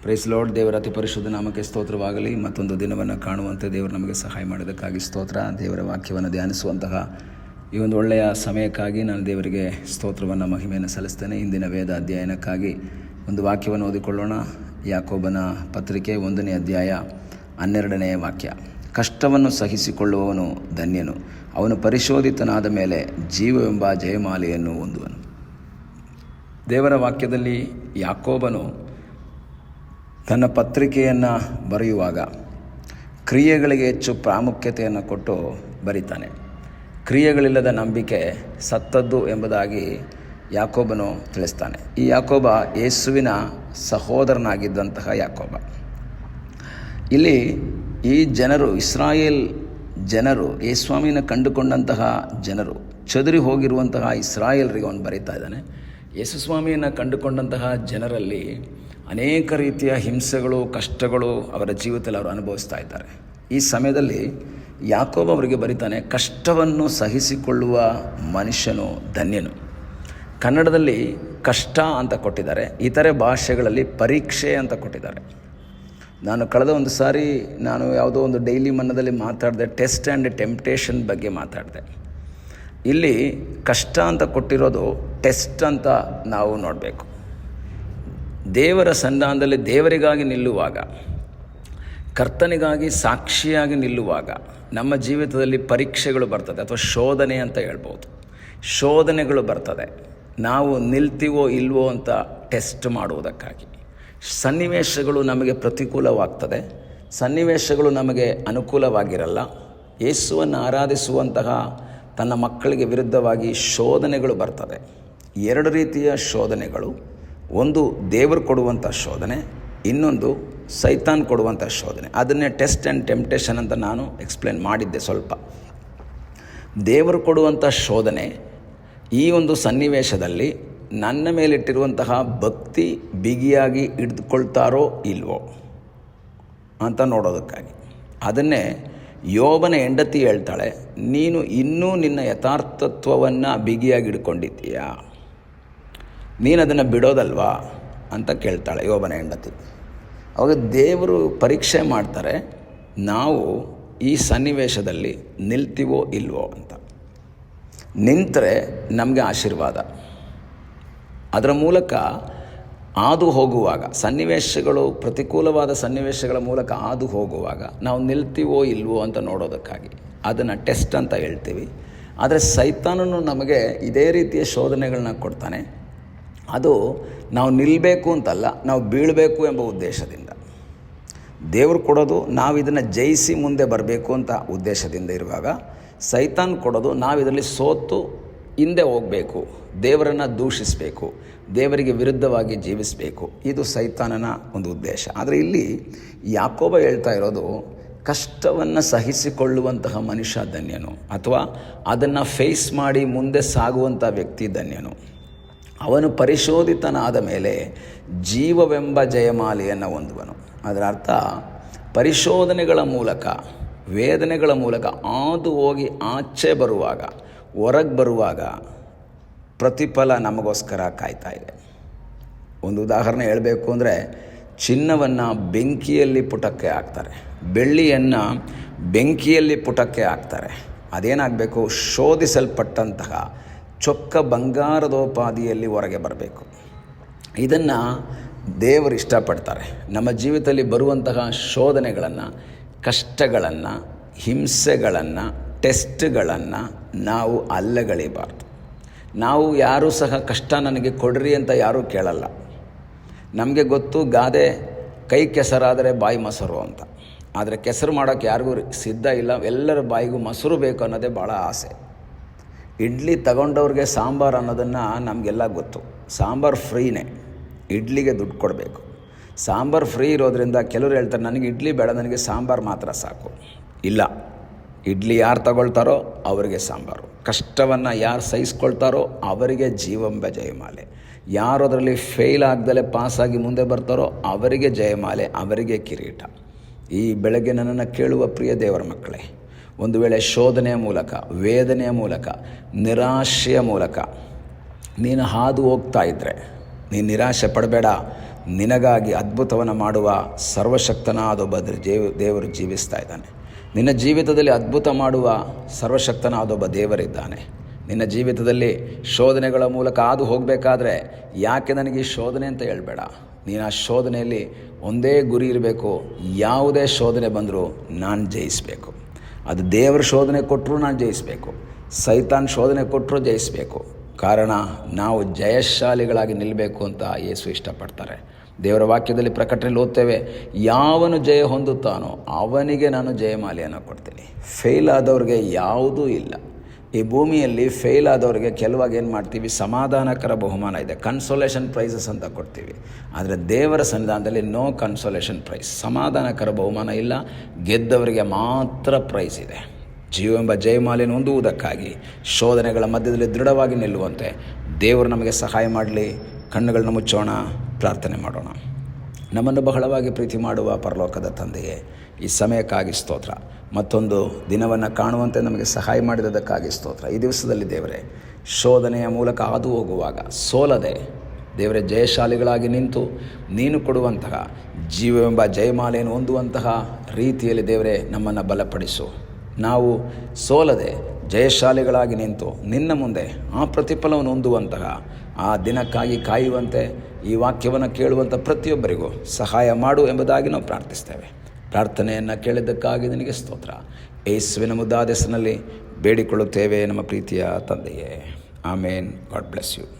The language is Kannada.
Price lord. ದೇವರ ಅತಿ ಪರಿಶುದ್ಧ ನಾಮಕ್ಕೆ ಸ್ತೋತ್ರವಾಗಲಿ. ಮತ್ತೊಂದು ದಿನವನ್ನು ಕಾಣುವಂತೆ ದೇವರು ನಮಗೆ ಸಹಾಯ ಮಾಡೋದಕ್ಕಾಗಿ ಸ್ತೋತ್ರ. ದೇವರ ವಾಕ್ಯವನ್ನು ಧ್ಯಾನಿಸುವಂತಹ ಈ ಒಂದು ಒಳ್ಳೆಯ ಸಮಯಕ್ಕಾಗಿ ನಾನು ದೇವರಿಗೆ ಸ್ತೋತ್ರವನ್ನು ಮಹಿಮೆಯನ್ನು ಸಲ್ಲಿಸ್ತೇನೆ. ಇಂದಿನ ವೇದ ಅಧ್ಯಯನಕ್ಕಾಗಿ ಒಂದು ವಾಕ್ಯವನ್ನು ಓದಿಕೊಳ್ಳೋಣ. ಯಾಕೋಬನ ಪತ್ರಿಕೆ 1ನೇ ಅಧ್ಯಾಯ 12ನೇ ವಾಕ್ಯ. ಕಷ್ಟವನ್ನು ಸಹಿಸಿಕೊಳ್ಳುವವನು ಧನ್ಯನು, ಅವನು ಪರಿಶೋಧಿತನಾದ ಮೇಲೆ ಜೀವವೆಂಬ ಜಯಮಾಲೆಯನ್ನು ಹೊಂದುವನು. ದೇವರ ವಾಕ್ಯದಲ್ಲಿ ಯಾಕೋಬನು ತನ್ನ ಪತ್ರಿಕೆಯನ್ನು ಬರೆಯುವಾಗ ಕ್ರಿಯೆಗಳಿಗೆ ಹೆಚ್ಚು ಪ್ರಾಮುಖ್ಯತೆಯನ್ನು ಕೊಟ್ಟು ಬರೀತಾನೆ. ಕ್ರಿಯೆಗಳಿಲ್ಲದ ನಂಬಿಕೆ ಸತ್ತದ್ದು ಎಂಬುದಾಗಿ ಯಾಕೋಬನು ತಿಳಿಸ್ತಾನೆ. ಈ ಯಾಕೋಬ ಯೇಸುವಿನ ಸಹೋದರನಾಗಿದ್ದಂತಹ ಯಾಕೋಬ. ಇಲ್ಲಿ ಈ ಜನರು, ಇಸ್ರಾಯೇಲ್ ಜನರು, ಯೇಸುಸ್ವಾಮಿನ ಕಂಡುಕೊಂಡಂತಹ ಜನರು, ಚದುರಿ ಹೋಗಿರುವಂತಹ ಇಸ್ರಾಯೇಲರಿಗೆ ಅವನು ಬರೀತಾ ಇದ್ದಾನೆ. ಯೇಸುಸ್ವಾಮಿಯನ್ನು ಕಂಡುಕೊಂಡಂತಹ ಜನರಲ್ಲಿ ಅನೇಕ ರೀತಿಯ ಹಿಂಸೆಗಳು, ಕಷ್ಟಗಳು ಅವರ ಜೀವಿತದಲ್ಲಿ ಅವರು ಅನುಭವಿಸ್ತಾ ಇದ್ದಾರೆ. ಈ ಸಮಯದಲ್ಲಿ ಯಾಕೋಬ ಅವರಿಗೆ ಬರೀತಾನೆ, ಕಷ್ಟವನ್ನು ಸಹಿಸಿಕೊಳ್ಳುವ ಮನುಷ್ಯನು ಧನ್ಯನು. ಕನ್ನಡದಲ್ಲಿ ಕಷ್ಟ ಅಂತ ಕೊಟ್ಟಿದ್ದಾರೆ, ಇತರೆ ಭಾಷೆಗಳಲ್ಲಿ ಪರೀಕ್ಷೆ ಅಂತ ಕೊಟ್ಟಿದ್ದಾರೆ. ನಾನು ಕಳೆದ ಒಂದು ಸಾರಿ ಯಾವುದೋ ಒಂದು ಡೈಲಿ ಮನ್ನದಲ್ಲಿ ಮಾತಾಡಿದೆ, ಟೆಸ್ಟ್ ಆ್ಯಂಡ್ ಟೆಂಪ್ಟೇಷನ್ ಬಗ್ಗೆ ಮಾತಾಡಿದೆ. ಇಲ್ಲಿ ಕಷ್ಟ ಅಂತ ಕೊಟ್ಟಿರೋದು ಟೆಸ್ಟ್ ಅಂತ ನಾವು ನೋಡಬೇಕು. ದೇವರ ಸನ್ನಿಧಾನದಲ್ಲಿ ದೇವರಿಗಾಗಿ ನಿಲ್ಲುವಾಗ, ಕರ್ತನಿಗಾಗಿ ಸಾಕ್ಷಿಯಾಗಿ ನಿಲ್ಲುವಾಗ ನಮ್ಮ ಜೀವಿತದಲ್ಲಿ ಪರೀಕ್ಷೆಗಳು ಬರ್ತದೆ, ಅಥವಾ ಶೋಧನೆ ಅಂತ ಹೇಳ್ಬೋದು. ಶೋಧನೆಗಳು ಬರ್ತದೆ, ನಾವು ನಿಲ್ತೀವೋ ಇಲ್ವೋ ಅಂತ ಟೆಸ್ಟ್ ಮಾಡುವುದಕ್ಕಾಗಿ. ಸನ್ನಿವೇಶಗಳು ನಮಗೆ ಪ್ರತಿಕೂಲವಾಗ್ತದೆ, ಸನ್ನಿವೇಶಗಳು ನಮಗೆ ಅನುಕೂಲವಾಗಿರಲ್ಲ. ಯೇಸುವನ್ನು ಆರಾಧಿಸುವಂತಹ ತನ್ನ ಮಕ್ಕಳಿಗೆ ವಿರುದ್ಧವಾಗಿ ಶೋಧನೆಗಳು ಬರ್ತದೆ. 2 ರೀತಿಯ ಶೋಧನೆಗಳು. ಒಂದು ದೇವರು ಕೊಡುವಂಥ ಶೋಧನೆ, ಇನ್ನೊಂದು ಸೈತಾನ್ ಕೊಡುವಂಥ ಶೋಧನೆ. ಅದನ್ನೇ ಟೆಸ್ಟ್ ಆ್ಯಂಡ್ ಟೆಂಪ್ಟೇಷನ್ ಅಂತ ನಾನು ಎಕ್ಸ್ಪ್ಲೇನ್ ಮಾಡಿದ್ದೆ ಸ್ವಲ್ಪ. ದೇವರು ಕೊಡುವಂಥ ಶೋಧನೆ, ಈ ಒಂದು ಸನ್ನಿವೇಶದಲ್ಲಿ ನನ್ನ ಮೇಲಿಟ್ಟಿರುವಂತಹ ಭಕ್ತಿ ಬಿಗಿಯಾಗಿ ಹಿಡಿದುಕೊಳ್ತಾರೋ ಇಲ್ವೋ ಅಂತ ನೋಡೋದಕ್ಕಾಗಿ. ಅದನ್ನೇ ಯೋಬನ ಹೆಂಡತಿ ಹೇಳ್ತಾಳೆ, ನೀನು ಇನ್ನೂ ನಿನ್ನ ಯಥಾರ್ಥತ್ವವನ್ನು ಬಿಗಿಯಾಗಿ ಹಿಡ್ಕೊಂಡಿದ್ದೀಯಾ, ನೀನು ಅದನ್ನು ಬಿಡೋದಲ್ವಾ ಅಂತ ಕೇಳ್ತಾಳೆ ಯೋಬನ ಹೆಂಡತಿ. ಅವಾಗ ದೇವರು ಪರೀಕ್ಷೆ ಮಾಡ್ತಾರೆ, ನಾವು ಈ ಸನ್ನಿವೇಶದಲ್ಲಿ ನಿಲ್ತೀವೋ ಇಲ್ವೋ ಅಂತ. ನಿಂತರೆ ನಮಗೆ ಆಶೀರ್ವಾದ. ಅದರ ಮೂಲಕ ಹಾದು ಹೋಗುವಾಗ, ಸನ್ನಿವೇಶಗಳು ಪ್ರತಿಕೂಲವಾದ ಸನ್ನಿವೇಶಗಳ ಮೂಲಕ ಹಾದು ಹೋಗುವಾಗ ನಾವು ನಿಲ್ತೀವೋ ಇಲ್ವೋ ಅಂತ ನೋಡೋದಕ್ಕಾಗಿ ಅದನ್ನು ಟೆಸ್ಟ್ ಅಂತ ಹೇಳ್ತೀವಿ. ಆದರೆ ಸೈತಾನನು ನಮಗೆ ಇದೇ ರೀತಿಯ ಶೋಧನೆಗಳನ್ನ ಕೊಡ್ತಾನೆ. ಅದು ನಾವು ನಿಲ್ಲಬೇಕು ಅಂತಲ್ಲ, ನಾವು ಬೀಳಬೇಕು ಎಂಬ ಉದ್ದೇಶದಿಂದ. ದೇವರು ಕೊಡೋದು ನಾವು ಇದನ್ನು ಜಯಿಸಿ ಮುಂದೆ ಬರಬೇಕು ಅಂತ ಉದ್ದೇಶದಿಂದ ಇರುವಾಗ, ಸೈತಾನ್ ಕೊಡೋದು ನಾವು ಇದರಲ್ಲಿ ಸೋತು ಹಿಂದೆ ಹೋಗಬೇಕು, ದೇವರನ್ನು ದೂಷಿಸಬೇಕು, ದೇವರಿಗೆ ವಿರುದ್ಧವಾಗಿ ಜೀವಿಸಬೇಕು. ಇದು ಸೈತಾನನ ಒಂದು ಉದ್ದೇಶ. ಆದರೆ ಇಲ್ಲಿ ಯಾಕೋಬ ಹೇಳ್ತಾ ಇರೋದು, ಕಷ್ಟವನ್ನು ಸಹಿಸಿಕೊಳ್ಳುವಂತಹ ಮನುಷ್ಯ ಧನ್ಯನು, ಅಥವಾ ಅದನ್ನು ಫೇಸ್ ಮಾಡಿ ಮುಂದೆ ಸಾಗುವಂಥ ವ್ಯಕ್ತಿ ಧನ್ಯನು. ಅವನು ಪರಿಶೋಧಿತನಾದ ಮೇಲೆ ಜೀವವೆಂಬ ಜಯಮಾಲೆಯನ್ನು ಹೊಂದುವನು. ಅದರ ಅರ್ಥ, ಪರಿಶೋಧನೆಗಳ ಮೂಲಕ, ವೇದನೆಗಳ ಮೂಲಕ ಹಾದು ಹೋಗಿ ಆಚೆ ಬರುವಾಗ, ಹೊರಗೆ ಬರುವಾಗ ಪ್ರತಿಫಲ ನಮಗೋಸ್ಕರ ಕಾಯ್ತಾ ಇದೆ. ಒಂದು ಉದಾಹರಣೆ ಹೇಳಬೇಕು ಅಂದರೆ, ಚಿನ್ನವನ್ನು ಬೆಂಕಿಯಲ್ಲಿ ಪುಟಕ್ಕೆ ಹಾಕ್ತಾರೆ, ಬೆಳ್ಳಿಯನ್ನು ಬೆಂಕಿಯಲ್ಲಿ ಪುಟಕ್ಕೆ ಹಾಕ್ತಾರೆ. ಅದೇನಾಗಬೇಕು? ಶೋಧಿಸಲ್ಪಟ್ಟಂತಹ ಚೊಕ್ಕ ಬಂಗಾರದೋಪಾದಿಯಲ್ಲಿ ಹೊರಗೆ ಬರಬೇಕು. ಇದನ್ನು ದೇವರು ಇಷ್ಟಪಡ್ತಾರೆ. ನಮ್ಮ ಜೀವಿತದಲ್ಲಿ ಬರುವಂತಹ ಶೋಧನೆಗಳನ್ನು, ಕಷ್ಟಗಳನ್ನು, ಹಿಂಸೆಗಳನ್ನು, ಟೆಸ್ಟ್ಗಳನ್ನು ನಾವು ಅಲ್ಲಗಳೆಯಬಾರ್ದು. ನಾವು ಯಾರೂ ಸಹ ಕಷ್ಟ ನನಗೆ ಕೊಡ್ರಿ ಅಂತ ಯಾರೂ ಕೇಳಲ್ಲ. ನಮಗೆ ಗೊತ್ತು, ಗಾದೆ ಕೈ ಕೆಸರಾದರೆ ಬಾಯಿ ಮೊಸರು ಅಂತ. ಆದರೆ ಕೆಸರು ಮಾಡೋಕ್ಕೆ ಯಾರಿಗೂ ಸಿದ್ಧ ಇಲ್ಲ. ಎಲ್ಲರ ಬಾಯಿಗೂ ಮೊಸರು ಬೇಕು ಅನ್ನೋದೇ ಭಾಳ ಆಸೆ. ಇಡ್ಲಿ ತಗೊಂಡವ್ರಿಗೆ ಸಾಂಬಾರು ಅನ್ನೋದನ್ನು ನಮಗೆಲ್ಲ ಗೊತ್ತು. ಸಾಂಬಾರು ಫ್ರೀನೇ, ಇಡ್ಲಿಗೆ ದುಡ್ಡು ಕೊಡಬೇಕು. ಸಾಂಬಾರು ಫ್ರೀ ಇರೋದ್ರಿಂದ ಕೆಲವರು ಹೇಳ್ತಾರೆ, ನನಗೆ ಇಡ್ಲಿ ಬೇಡ, ನನಗೆ ಸಾಂಬಾರು ಮಾತ್ರ ಸಾಕು. ಇಲ್ಲ, ಇಡ್ಲಿ ಯಾರು ತಗೊಳ್ತಾರೋ ಅವರಿಗೆ ಸಾಂಬಾರು. ಕಷ್ಟವನ್ನು ಯಾರು ಸಹಿಸ್ಕೊಳ್ತಾರೋ ಅವರಿಗೆ ಜೀವಂಬ ಜಯಮಾಲೆ. ಯಾರು ಅದರಲ್ಲಿ ಫೇಲ್ ಆಗದಲ್ಲೇ ಪಾಸಾಗಿ ಮುಂದೆ ಬರ್ತಾರೋ ಅವರಿಗೆ ಜಯಮಾಲೆ, ಅವರಿಗೆ ಕಿರೀಟ. ಈ ಬೆಳಗ್ಗೆ ನನ್ನನ್ನು ಕೇಳುವ ಪ್ರಿಯ ದೇವರ ಮಕ್ಕಳೇ, ಒಂದು ವೇಳೆ ಶೋಧನೆಯ ಮೂಲಕ, ವೇದನೆಯ ಮೂಲಕ, ನಿರಾಶೆಯ ಮೂಲಕ ನೀನು ಹಾದು ಹೋಗ್ತಾ ಇದ್ದರೆ ನೀನು ನಿರಾಶೆ ಪಡಬೇಡ. ನಿನಗಾಗಿ ಅದ್ಭುತವನ್ನು ಮಾಡುವ ಸರ್ವಶಕ್ತನಾದ ಒಬ್ಬ ದೇವರು ಜೀವಿಸ್ತಾ ಇದ್ದಾನೆ. ನಿನ್ನ ಜೀವಿತದಲ್ಲಿ ಅದ್ಭುತ ಮಾಡುವ ಸರ್ವಶಕ್ತನಾದ ಒಬ್ಬ ದೇವರಿದ್ದಾನೆ. ನಿನ್ನ ಜೀವಿತದಲ್ಲಿ ಶೋಧನೆಗಳ ಮೂಲಕ ಹಾದು ಹೋಗಬೇಕಾದ್ರೆ ಯಾಕೆ ನನಗೆ ಈ ಶೋಧನೆ ಅಂತ ಹೇಳ್ಬೇಡ. ನೀನು ಆ ಶೋಧನೆಯಲ್ಲಿ ಒಂದೇ ಗುರಿ ಇರಬೇಕು, ಯಾವುದೇ ಶೋಧನೆ ಬಂದರೂ ನಾನು ಜಯಿಸಬೇಕು. ಅದು ದೇವರ ಶೋಧನೆ ಕೊಟ್ಟರೂ ನಾನು ಜಯಿಸಬೇಕು, ಸೈತಾನ್ ಶೋಧನೆ ಕೊಟ್ಟರೂ ಜಯಿಸಬೇಕು. ಕಾರಣ ನಾವು ಜಯಶಾಲಿಗಳಾಗಿ ನಿಲ್ಲಬೇಕು ಅಂತ ಯೇಸು ಇಷ್ಟಪಡ್ತಾರೆ. ದೇವರ ವಾಕ್ಯದಲ್ಲಿ ಪ್ರಕಟಣೆಯಲ್ಲಿ ಓದ್ತೇವೆ, ಯಾವನು ಜಯ ಹೊಂದುತ್ತಾನೋ ಅವನಿಗೆ ನಾನು ಜಯಮಾಲೆಯನ್ನು ಕೊಡ್ತೀನಿ. ಫೇಲ್ ಆದವ್ರಿಗೆ ಯಾವುದೂ ಇಲ್ಲ. ಈ ಭೂಮಿಯಲ್ಲಿ ಫೇಲ್ ಆದವ್ರಿಗೆ ಕೆಲವಾಗ ಏನು ಮಾಡ್ತೀವಿ, ಸಮಾಧಾನಕರ ಬಹುಮಾನ ಇದೆ, ಕನ್ಸೋಲೇಷನ್ ಪ್ರೈಸಸ್ ಅಂತ ಕೊಡ್ತೀವಿ. ಆದರೆ ದೇವರ ಸನ್ನಿಧಾನದಲ್ಲಿ ನೋ ಕನ್ಸೋಲೇಷನ್ ಪ್ರೈಸ್, ಸಮಾಧಾನಕರ ಬಹುಮಾನ ಇಲ್ಲ. ಗೆದ್ದವರಿಗೆ ಮಾತ್ರ ಪ್ರೈಸ್ ಇದೆ. ಜೀವವೆಂಬ ಜಯಮಾಲೆಯನ್ನು ಹೊಂದುವುದಕ್ಕಾಗಿ ಶೋಧನೆಗಳ ಮಧ್ಯದಲ್ಲಿ ದೃಢವಾಗಿ ನಿಲ್ಲುವಂತೆ ದೇವರು ನಮಗೆ ಸಹಾಯ ಮಾಡಲಿ. ಕಣ್ಣುಗಳನ್ನ ಮುಚ್ಚೋಣ, ಪ್ರಾರ್ಥನೆ ಮಾಡೋಣ. ನಮ್ಮನ್ನು ಬಹಳವಾಗಿ ಪ್ರೀತಿ ಮಾಡುವ ಪರಲೋಕದ ತಂದೆಯೇ, ಈ ಸಮಯಕ್ಕಾಗಿ ಸ್ತೋತ್ರ. ಮತ್ತೊಂದು ದಿನವನ್ನು ಕಾಣುವಂತೆ ನಮಗೆ ಸಹಾಯ ಮಾಡಿದ್ದಕ್ಕಾಗಿ ಸ್ತೋತ್ರ. ಈ ದಿವಸದಲ್ಲಿ ದೇವರೇ, ಶೋಧನೆಯ ಮೂಲಕ ಹಾದು ಹೋಗುವಾಗ ಸೋಲದೆ ದೇವರೇ ಜಯಶಾಲಿಗಳಾಗಿ ನಿಂತು ನೀನು ಕೊಡುವಂತಹ ಜೀವವೆಂಬ ಜಯಮಾಲೆಯನ್ನು ಹೊಂದುವಂತಹ ರೀತಿಯಲ್ಲಿ ದೇವರೇ ನಮ್ಮನ್ನು ಬಲಪಡಿಸು. ನಾವು ಸೋಲದೆ ಜಯಶಾಲಿಗಳಾಗಿ ನಿಂತು ನಿನ್ನ ಮುಂದೆ ಆ ಪ್ರತಿಫಲವನ್ನು ಹೊಂದುವಂತಹ ಆ ದಿನಕ್ಕಾಗಿ ಕಾಯುವಂತೆ ಈ ವಾಕ್ಯವನ್ನು ಕೇಳುವಂಥ ಪ್ರತಿಯೊಬ್ಬರಿಗೂ ಸಹಾಯ ಮಾಡು ಎಂಬುದಾಗಿ ನಾವು ಪ್ರಾರ್ಥಿಸ್ತೇವೆ. ಪ್ರಾರ್ಥನೆಯನ್ನು ಕೇಳಿದ್ದಕ್ಕಾಗಿ ನಿನಗೆ ಸ್ತೋತ್ರ. ಯೇಸುವಿನ ಮುದ್ದಾದ ಹೆಸರಿನಲ್ಲಿ ಬೇಡಿಕೊಳ್ಳುತ್ತೇವೆ ನಮ್ಮ ಪ್ರೀತಿಯ ತಂದೆಯೇ. ಆಮೇನ್. God bless you.